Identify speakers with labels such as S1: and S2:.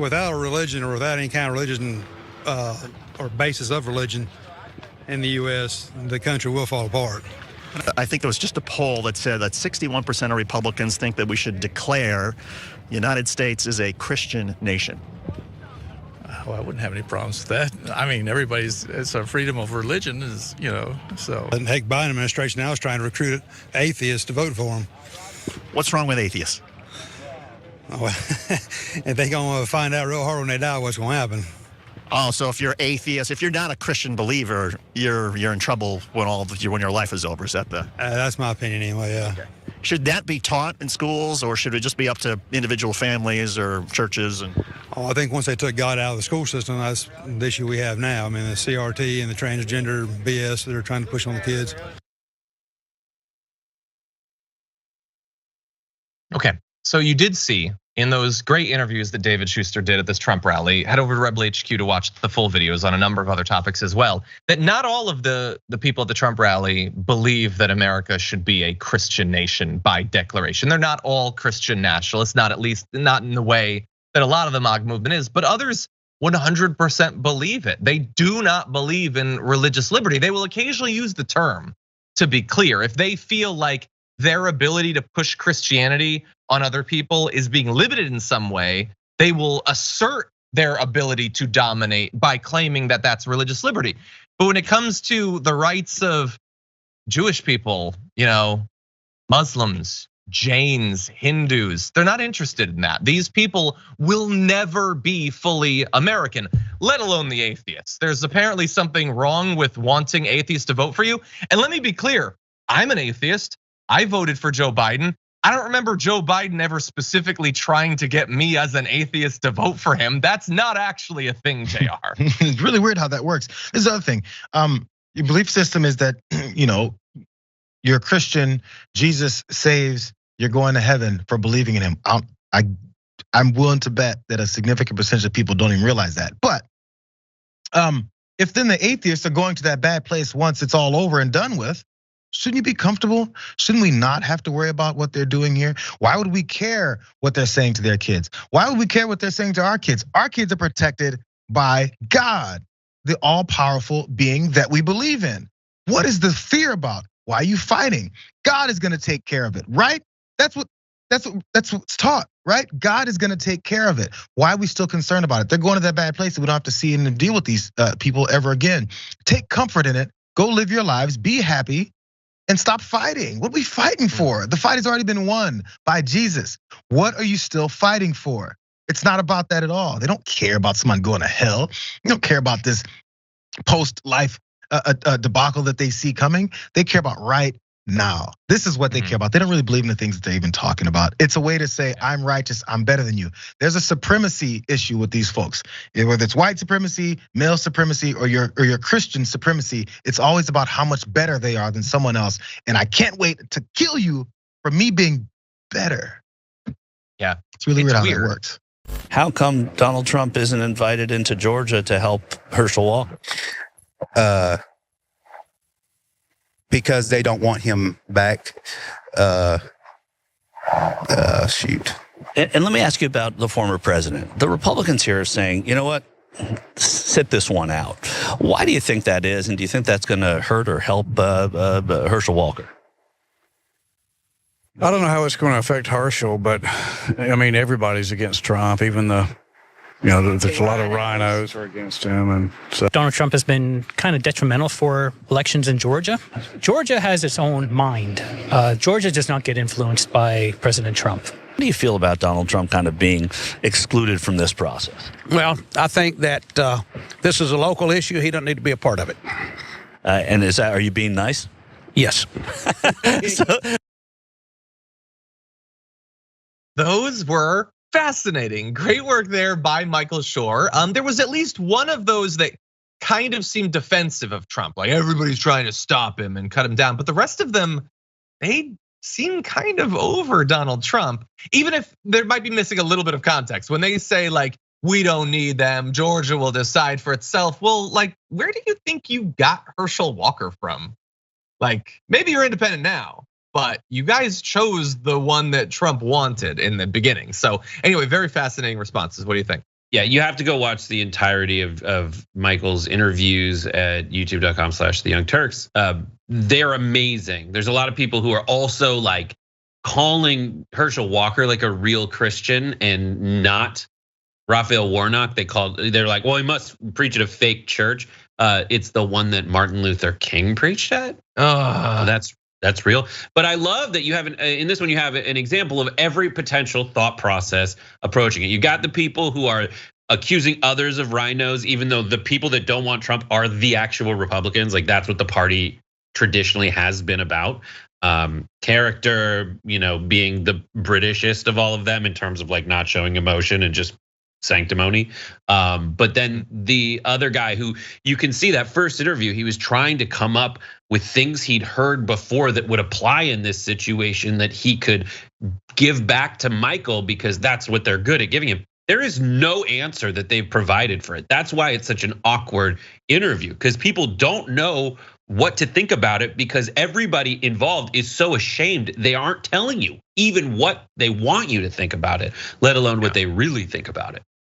S1: without a religion or without any kind of religion or basis of religion in the U.S., the country will fall apart.
S2: I think there was just a poll that said that 61% of Republicans think that we should declare the United States is a Christian nation.
S3: Well, I wouldn't have any problems with that. I mean, it's a freedom of religion, so.
S1: And heck, Biden administration now is trying to recruit atheists to vote for him.
S2: What's wrong with atheists?
S1: Well, if they're going to find out real hard when they die what's going to happen.
S2: Oh, so if you're atheist, if you're not a Christian believer, you're in trouble when your life is over. Is that the?
S1: That's my opinion anyway. Yeah.
S2: Okay. Should that be taught in schools, or should it just be up to individual families or churches?
S1: I think once they took God out of the school system, that's the issue we have now. I mean, the CRT and the transgender BS that they're trying to push on the kids.
S4: Okay, so you did see in those great interviews that David Schuster did at this Trump rally, head over to Rebel HQ to watch the full videos on a number of other topics as well, that not all of the people at the Trump rally believe that America should be a Christian nation by declaration. They're not all Christian nationalists, not in the way that a lot of the MAGA movement is, but others 100% believe it. They do not believe in religious liberty. They will occasionally use the term, to be clear, if they feel like their ability to push Christianity on other people is being limited in some way, they will assert their ability to dominate by claiming that that's religious liberty. But when it comes to the rights of Jewish people, Muslims, Jains, Hindus, they're not interested in that. These people will never be fully American, let alone the atheists. There's apparently something wrong with wanting atheists to vote for you. And let me be clear, I'm an atheist. I voted for Joe Biden. I don't remember Joe Biden ever specifically trying to get me as an atheist to vote for him. That's not actually a thing, Jayar.
S5: It's really weird how that works. This is the other thing. Your belief system is that, you're a Christian, Jesus saves, you're going to heaven for believing in him. I'm willing to bet that a significant percentage of people don't even realize that. But if then the atheists are going to that bad place once it's all over and done with, shouldn't you be comfortable? Shouldn't we not have to worry about what they're doing here? Why would we care what they're saying to their kids? Why would we care what they're saying to our kids? Our kids are protected by God, the all-powerful being that we believe in. What is the fear about? Why are you fighting? God is gonna take care of it, right? That's what's taught, right? God is gonna take care of it. Why are we still concerned about it? They're going to that bad place that we don't have to see and deal with these people ever again. Take comfort in it, go live your lives, be happy, and stop fighting. What are we fighting for? The fight has already been won by Jesus. What are you still fighting for? It's not about that at all. They don't care about someone going to hell. They don't care about this post-life debacle that they see coming. They care about right now. This is what they care about. They don't really believe in the things that they're even talking about. It's a way to say, I'm righteous, I'm better than you. There's a supremacy issue with these folks. Whether it's white supremacy, male supremacy, or your Christian supremacy, it's always about how much better they are than someone else. And I can't wait to kill you for me being better.
S4: Yeah,
S5: it's really weird how that works.
S6: How come Donald Trump isn't invited into Georgia to help Herschel Walker?
S7: Because they don't want him back. Shoot.
S6: And let me ask you about the former president. The Republicans here are saying, you know what? Sit this one out. Why do you think that is? And do you think that's going to hurt or help Herschel Walker?
S8: I don't know how it's going to affect Herschel, but I mean, everybody's against Trump, even there's a lot of rhinos are against him. And so
S9: Donald Trump has been kind of detrimental for elections in Georgia. Georgia has its own mind. Georgia does not get influenced by President Trump.
S6: What do you feel about Donald Trump kind of being excluded from this process?
S8: Well, I think that this is a local issue. He doesn't need to be a part of it.
S6: And are you being nice?
S8: Yes.
S4: Those were fascinating. Great work there by Michael Schor. There was at least one of those that kind of seemed defensive of Trump, like everybody's trying to stop him and cut him down. But the rest of them, they seem kind of over Donald Trump, even if they might be missing a little bit of context. When they say like, we don't need them, Georgia will decide for itself. Well, like, where do you think you got Herschel Walker from? Like, maybe you're independent now, but you guys chose the one that Trump wanted in the beginning. So anyway, very fascinating responses. What do you think?
S10: Yeah, you have to go watch the entirety of Michael's interviews at youtube.com/The Young Turks. They're amazing. There's a lot of people who are also like calling Herschel Walker like a real Christian and not Raphael Warnock. They're like, well, he must preach at a fake church. It's the one that Martin Luther King preached at. Oh, that's real. But I love that you have in this one, you have an example of every potential thought process approaching it. You got the people who are accusing others of rhinos, even though the people that don't want Trump are the actual Republicans. Like that's what the party traditionally has been about. Character, being the Britishest of all of them in terms of like not showing emotion and just sanctimony. But then the other guy who you can see that first interview, he was trying to come up with things he'd heard before that would apply in this situation that he could give back to Michael because that's what they're good at giving him. There is no answer that they've provided for it. That's why it's such an awkward interview because people don't know what to think about it because everybody involved is so ashamed they aren't telling you even what they want you to think about it, let alone what they really think about it.